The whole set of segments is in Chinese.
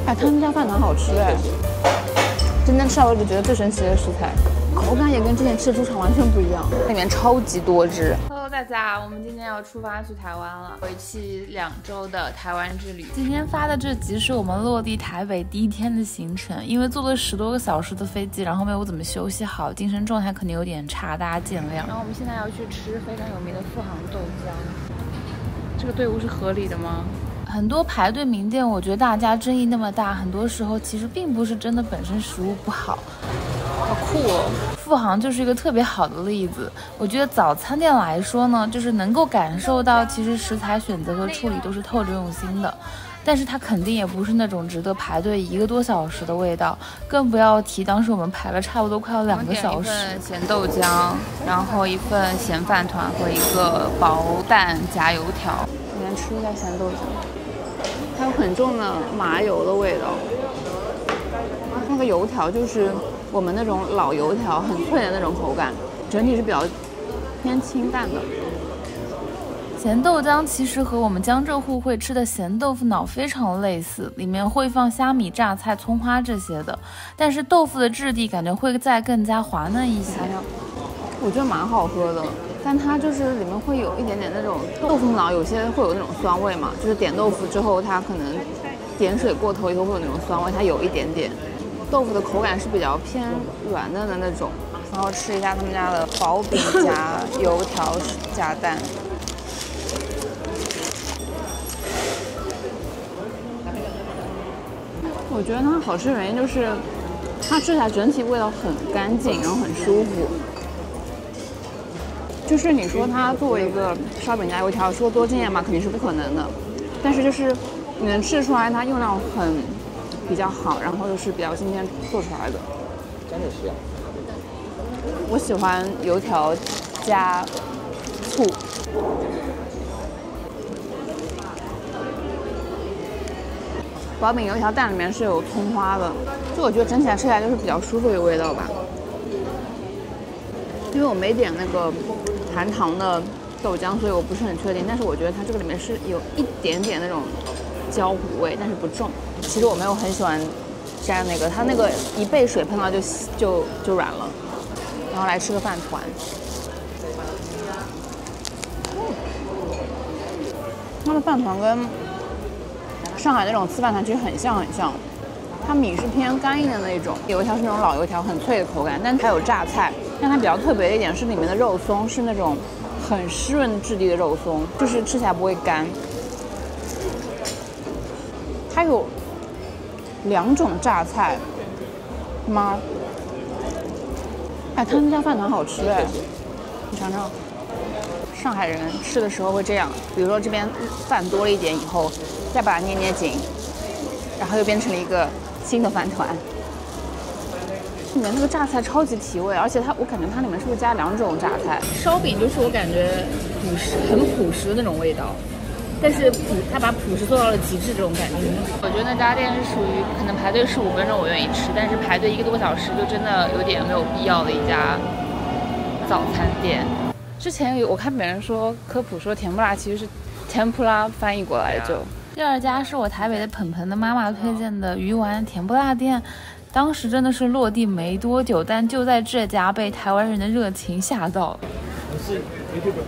哎，他们家饭团好吃哎！今天吃到为止觉得最神奇的食材，口感也跟之前吃的猪肠完全不一样，里面超级多汁。Hello， 大家，我们今天要出发去台湾了，为期2周的台湾之旅。今天发的这集是我们落地台北第1天的行程，因为坐了10多个小时的飞机，然后没有怎么休息好，精神状态肯定有点差，大家见谅。然后我们现在要去吃非常有名的富航豆浆，这个队伍是合理的吗？很多排队名店，我觉得大家争议那么大，很多时候其实并不是真的本身食物不好。好酷哦！富航就是一个特别好的例子。我觉得早餐店来说呢，就是能够感受到其实食材选择和处理都是透着用心的，但是它肯定也不是那种值得排队1个多小时的味道，更不要提当时我们排了差不多快要2个小时。一份咸豆浆，然后一份咸饭团和一个薄蛋夹油条。我先吃一下咸豆浆。它有很重的麻油的味道，那个油条就是我们那种老油条，很脆的那种口感，整体是比较偏清淡的。咸豆浆其实和我们江浙沪会吃的咸豆腐脑非常类似，里面会放虾米、榨菜、葱花这些的，但是豆腐的质地感觉会再更加滑嫩一些。我觉得蛮好喝的。但它就是里面会有一点点那种豆腐脑，有些会有那种酸味嘛，就是点豆腐之后，它可能点水过头以后会有那种酸味，它有一点点。豆腐的口感是比较偏软嫩的那种，然后吃一下他们家的薄饼夹油条加蛋。我觉得它好吃的原因就是它吃起来整体味道很干净，然后很舒服。就是你说它作为一个烧饼加油条，说多惊艳嘛，肯定是不可能的。但是就是你能吃出来它用料比较好，然后又是比较今天做出来的。真的是啊。我喜欢油条加醋。薄饼油条蛋里面是有葱花的，就我觉得整体来吃起来就是比较舒服的味道吧。因为我没点那个含糖的豆浆，所以我不是很确定。但是我觉得它这个里面是有一点点那种焦糊味，但是不重。其实我没有很喜欢沾那个，它那个一被水碰到就软了。然后来吃个饭团，它的饭团跟上海那种糍饭团其实很像。它米是偏干硬的那种，油条是那种老油条，很脆的口感，但还有榨菜。但它比较特别的一点是里面的肉松是那种很湿润质地的肉松，就是吃起来不会干。它有2种榨菜吗？哎，他们家饭团好吃哎，你尝尝。上海人吃的时候会这样，比如说这边饭多了一点以后，再把它捏紧，然后又变成了一个新的饭团。里面那个榨菜超级提味，而且我感觉它里面是不是加2种榨菜？烧饼就是我感觉很朴实的那种味道，但是它把朴实做到了极致这种感觉。我觉得那家店是属于可能排队15分钟我愿意吃，但是排队1个多小时就真的有点没有必要的一家早餐店。之前我看别人说科普说甜不辣其实是天ぷら翻译过来就。第2家是我台北的鹏鹏的妈妈推荐的鱼丸甜不辣店。当时真的是落地没多久，但就在这家被台湾人的热情吓到。你是 YouTuber？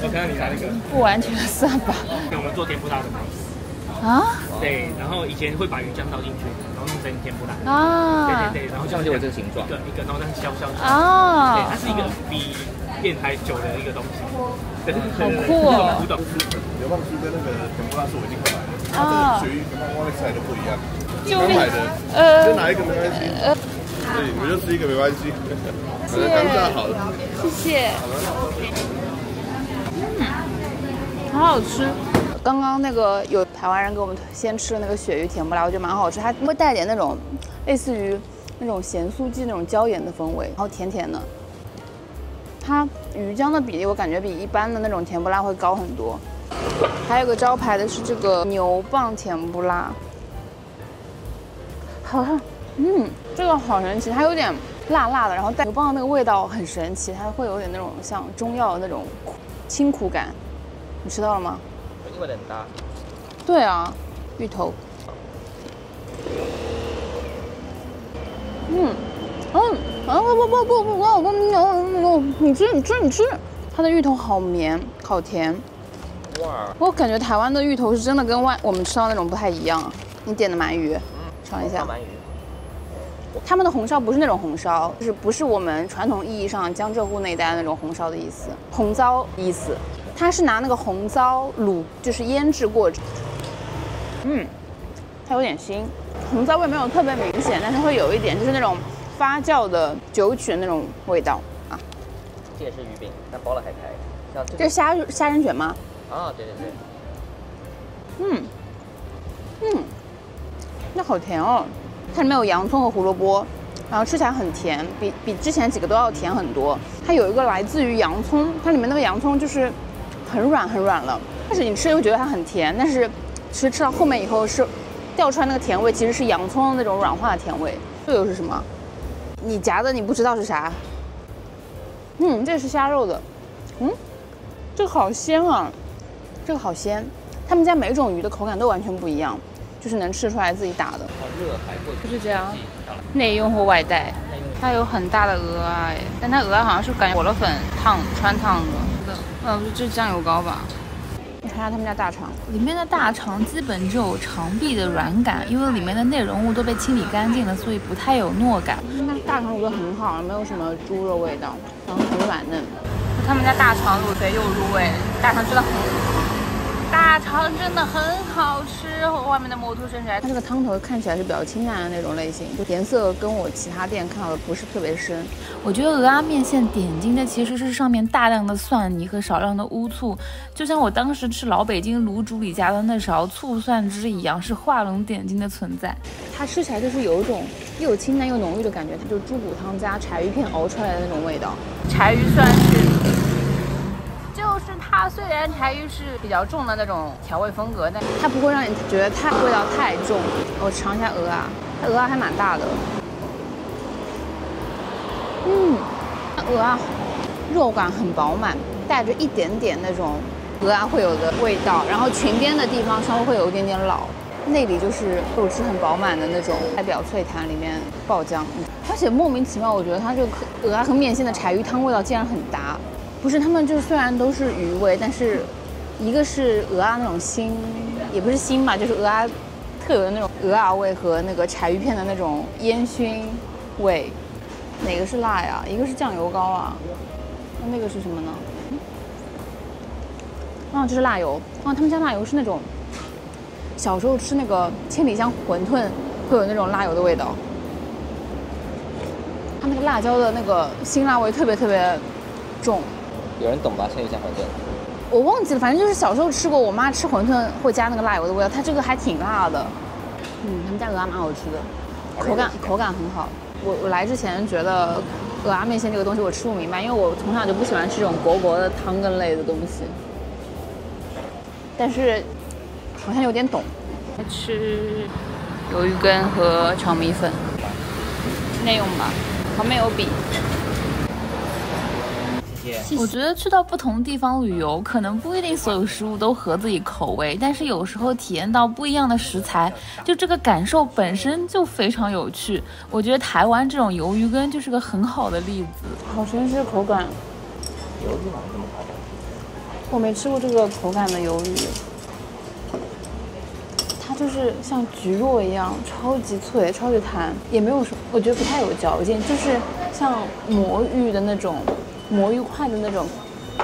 我看到你拿那个。不完全算吧。我们做甜不辣的嘛。啊？对，然后以前会把鱼浆倒进去，然后弄成甜不辣。啊。对，然后像就有这个形状，一个，然后这样削。啊。对，它是一个比电台久的一个东西。对，好酷哦。古董。流浪区跟那个甜不辣是我已经买的，它这个鳕鱼跟外面菜都不一样。刚买的，就拿一个没关系。对，我就吃一个没关系。反正刚炸好了。谢谢。好好吃。刚刚那个有台湾人给我们先吃的那个鳕鱼甜不辣，我觉得蛮好吃，它会带点那种类似于那种咸酥鸡那种椒盐的风味，然后甜甜的。它鱼浆的比例我感觉比一般的那种甜不辣会高很多。还有个招牌的是这个牛蒡甜不辣。好像，这个好神奇，它有点辣辣的，然后带牛蒡的那个味道很神奇，它会有点那种像中药的那种清苦感。你吃到了吗？因为很搭。对啊，芋头。你吃，它的芋头好绵，好甜。哇！我感觉台湾的芋头是真的跟我们吃到那种不太一样。你点的鳗鱼，尝一下。鳗鱼。他们的红烧不是那种红烧，就是不是我们传统意义上江浙沪那一带的那种红烧的意思，红糟意思。它是拿那个红糟卤，就是腌制过。它有点腥，红糟味没有特别明显，但是会有一点就是那种发酵的酒曲的那种味道啊。这也是鱼饼，但包了还开。像这是虾仁卷吗？啊，对。那好甜哦。它里面有洋葱和胡萝卜，然后吃起来很甜，比之前几个都要甜很多。它有一个来自于洋葱，它里面那个洋葱就是很软了，但是你吃又觉得它很甜，但是其实吃到后面以后是掉出来那个甜味，其实是洋葱的那种软化的甜味。这又是什么？你夹的你不知道是啥？这是虾肉的。这个好鲜啊，这个好鲜。他们家每种鱼的口感都完全不一样。就是能吃出来自己打的，就是这样，内用或外带。它有很大的鹅啊，但它鹅好像是感觉裹了粉穿烫的。这是酱油膏吧？你看下他们家大肠，里面的大肠基本只有肠壁的软感，因为里面的内容物都被清理干净了，所以不太有糯感。那大肠卤得很好，没有什么猪肉味道，然后很软嫩。他们家大肠卤肥又入味，大肠真的很好吃，外面的摩托甚至还。它这个汤头看起来是比较清淡的那种类型，就颜色跟我其他店看到的不是特别深。我觉得鹅阿面线点睛的其实是上面大量的蒜泥和少量的乌醋，就像我当时吃老北京卤煮里加的那勺醋蒜汁一样，是画龙点睛的存在。它吃起来就是有一种又清淡又浓郁的感觉，它就是猪骨汤加柴鱼片熬出来的那种味道。柴鱼算是。就是它虽然柴鱼是比较重的那种调味风格，但它不会让你觉得味道太重。我尝一下鹅啊，它鹅啊还蛮大的。鹅啊肉感很饱满，带着一点点那种鹅啊会有的味道，然后裙边的地方稍微会有一点点老，内里就是肉质很饱满的那种，外表脆弹，里面爆浆。而且莫名其妙，我觉得它这个鹅啊和面线的柴鱼汤味道竟然很搭。不是，他们就虽然都是鱼味，但是一个是鹅啊那种腥，也不是腥吧，就是鹅啊特有的那种鹅啊味和那个柴鱼片的那种烟熏味。哪个是辣呀？一个是酱油膏啊，那个是什么呢？这是辣油。他们家辣油是那种小时候吃那个千里香馄饨会有那种辣油的味道。它那个辣椒的那个辛辣味特别重。有人懂吧？千里香馄饨，我忘记了，反正就是小时候吃过，我妈吃馄饨会加那个辣油的味道，它这个还挺辣的。他们家鹅啊蛮好吃的，口感很好。我来之前觉得鹅啊面线这个东西我吃不明白，因为我从小就不喜欢吃这种裹的汤羹类的东西，但是好像有点懂。吃鱿鱼羹和炒米粉，内用吧，旁边有笔。我觉得去到不同地方旅游，可能不一定所有食物都合自己口味，但是有时候体验到不一样的食材，就这个感受本身就非常有趣。我觉得台湾这种鱿鱼羹就是个很好的例子。好神奇的口感，鱿鱼哪这么好？我没吃过这个口感的鱿鱼，它就是像菊络一样，超级脆，超级弹，也没有什么，我觉得不太有嚼劲，就是像魔芋的那种。魔芋块的那种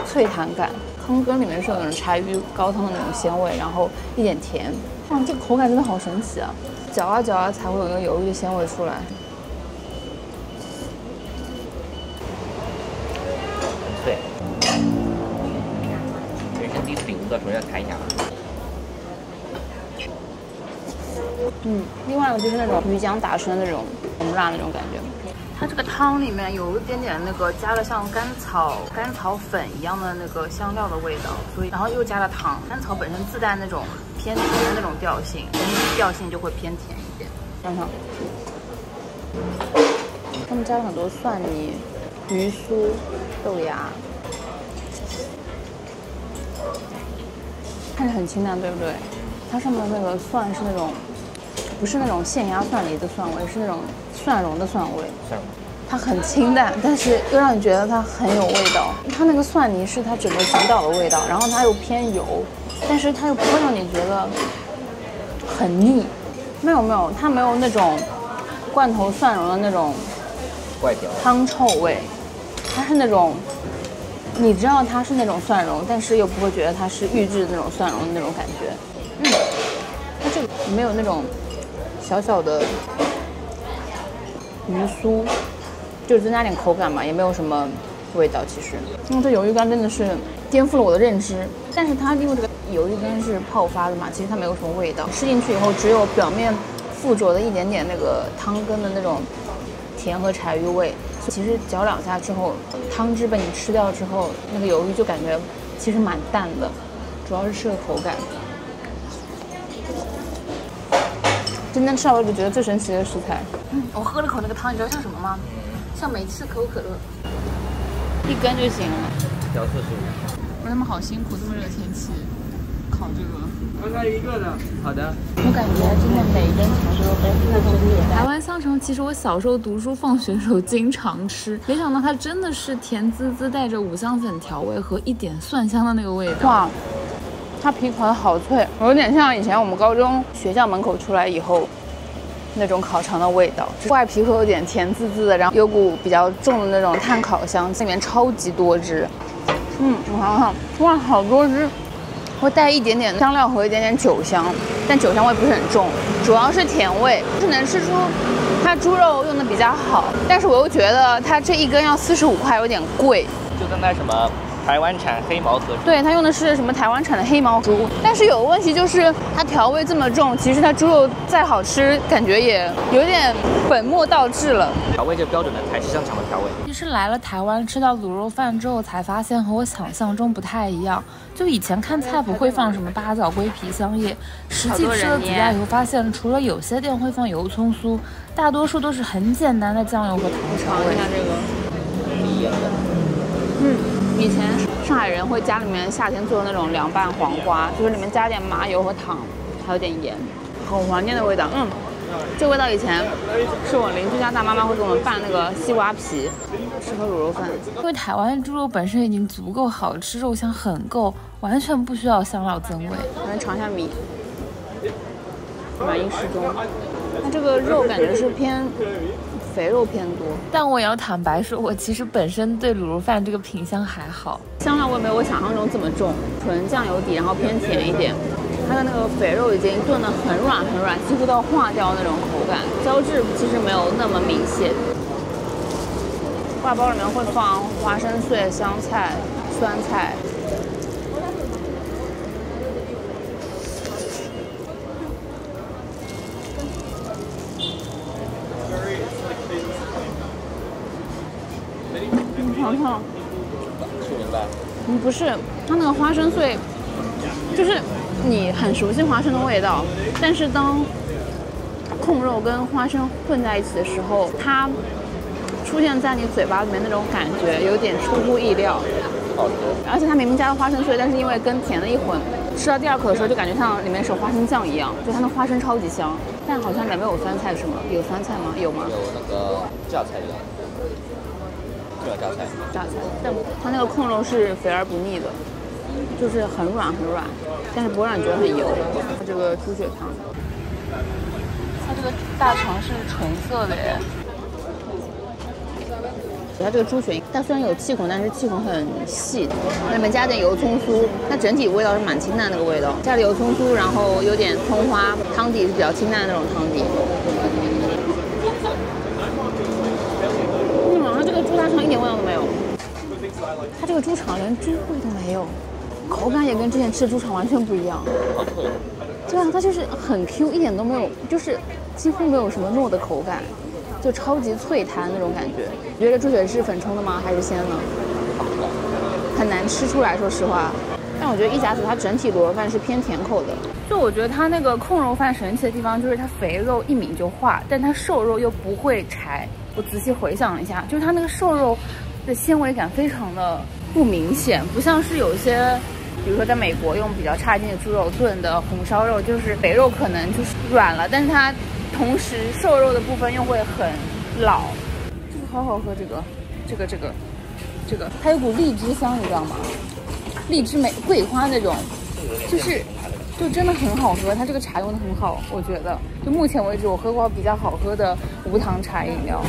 脆弹感，汤羹里面是有那种柴鱼高汤的那种鲜味，然后一点甜，这个口感真的好神奇啊！嚼啊嚼啊才会有那个鱿鱼的鲜味出来。对，人生第一次领悟的时候要弹一下。另外一个就是那种鱼浆打成的那种红辣那种感觉。它这个汤里面有一点点那个加了像甘草粉一样的那个香料的味道，所以然后又加了糖，甘草本身自带那种偏甜的那种调性，调性就会偏甜一点。看看，他们加了很多蒜泥、鱼酥、豆芽，看着很清淡，对不对？它上面那个蒜是那种不是那种现压蒜泥的蒜味，是那种蒜蓉的蒜味。蒜蓉。它很清淡，但是又让你觉得它很有味道。它那个蒜泥是它整个主导的味道，然后它又偏油，但是它又不会让你觉得很腻。没有，它没有那种罐头蒜蓉的那种汤臭味，它是那种你知道它是那种蒜蓉，但是又不会觉得它是预制的那种蒜蓉的那种感觉。它这个没有那种小小的鱼酥。就是增加点口感嘛，也没有什么味道其实。这鱿鱼干真的是颠覆了我的认知，但是它因为这个鱿鱼干是泡发的嘛，其实它没有什么味道，吃进去以后只有表面附着的一点点那个汤羹的那种甜和柴鱼味。其实嚼两下之后，汤汁被你吃掉之后，那个鱿鱼就感觉其实蛮淡的，主要是吃个口感。今天吃到我就觉得最神奇的食材。我喝了口那个汤，你知道像什么吗？像每次可口可乐，一根就行了。调色素。他们好辛苦，这么热天气烤这个。刚才一个的。好的。我感觉真的每一根烤肉都是不同的。台湾香肠其实我小时候读书放学时候经常吃，没想到它真的是甜滋滋，带着五香粉调味和一点蒜香的那个味道。哇，它皮烤的好脆，有点像以前我们高中学校门口出来以后。那种烤肠的味道，外皮会有点甜滋滋的，然后有股比较重的那种炭烤香，里面超级多汁。我想想，哇，好多汁，会带一点点香料和一点点酒香，但酒香味不是很重，主要是甜味，是能吃出它猪肉用的比较好，但是我又觉得它这一根要45块，有点贵。就跟那什么。台湾产黑毛和猪，对，它用的是什么台湾产的黑毛猪，但是有个问题就是它调味这么重，其实它猪肉再好吃，感觉也有点本末倒置了。调味就标准的台式香肠的调味。其实来了台湾吃到卤肉饭之后，才发现和我想象中不太一样。就以前看菜谱会放什么八角、龟皮、香叶，实际吃了几家以后发现，除了有些店会放油葱酥，大多数都是很简单的酱油和糖调味。尝一下这个，以前上海人会家里面夏天做的那种凉拌黄瓜，就是里面加点麻油和糖，还有点盐，很怀念的味道。这味道以前是我邻居家大妈妈会给我们拌那个西瓜皮，适合卤肉饭。因为台湾猪肉本身已经足够好吃，肉香很够，完全不需要香料增味。我来尝一下米，满意适中。它这个肉感觉是偏肥肉偏多，但我也要坦白说，我其实本身对卤肉饭这个品相还好，香料味没有我想象中这么重，纯酱油底，然后偏甜一点。它的那个肥肉已经炖得很软很软，几乎都要化掉那种口感，胶质其实没有那么明显。挂包里面会放花生碎、香菜、酸菜。尝尝，不明白。不是，它那个花生碎，就是你很熟悉花生的味道，但是当控肉跟花生混在一起的时候，它出现在你嘴巴里面那种感觉有点出乎意料。好的。而且它明明加了花生碎，但是因为跟甜的一混，吃到第二口的时候就感觉像里面是花生酱一样，就它的花生超级香。但好像里面没有酸菜是吗？有酸菜吗？有吗？有那个榨菜的。榨菜，但它那个控肉是肥而不腻的，就是很软很软，但是不会让你觉得很油。它这个猪血汤，它这个大肠是纯色的耶。它这个猪血，它虽然有气孔，但是气孔很细。里面加点油葱酥，它整体味道是蛮清淡的那个味道。加了油葱酥，然后有点葱花，汤底是比较清淡的那种汤底。猪大肠一点味道都没有，它这个猪肠连猪味都没有，口感也跟之前吃的猪肠完全不一样。对啊，它就是很 Q， 一点都没有，就是几乎没有什么糯的口感，就超级脆弹那种感觉。你觉得猪血是粉冲的吗？还是鲜呢？很难吃出来，说实话。但我觉得一甲子它整体卤肉饭是偏甜口的。就我觉得它那个控肉饭神奇的地方就是它肥肉一抿就化，但它瘦肉又不会柴。我仔细回想了一下，就是它那个瘦肉的纤维感非常的不明显，不像是有些比如说在美国用比较差劲的猪肉炖的红烧肉，就是肥肉可能就是软了，但是它同时瘦肉的部分又会很老。这个好好喝，这个，它有股荔枝香，你知道吗？荔枝桂花那种，就真的很好喝。它这个茶用的很好，我觉得就目前为止我喝过比较好喝的无糖茶饮料。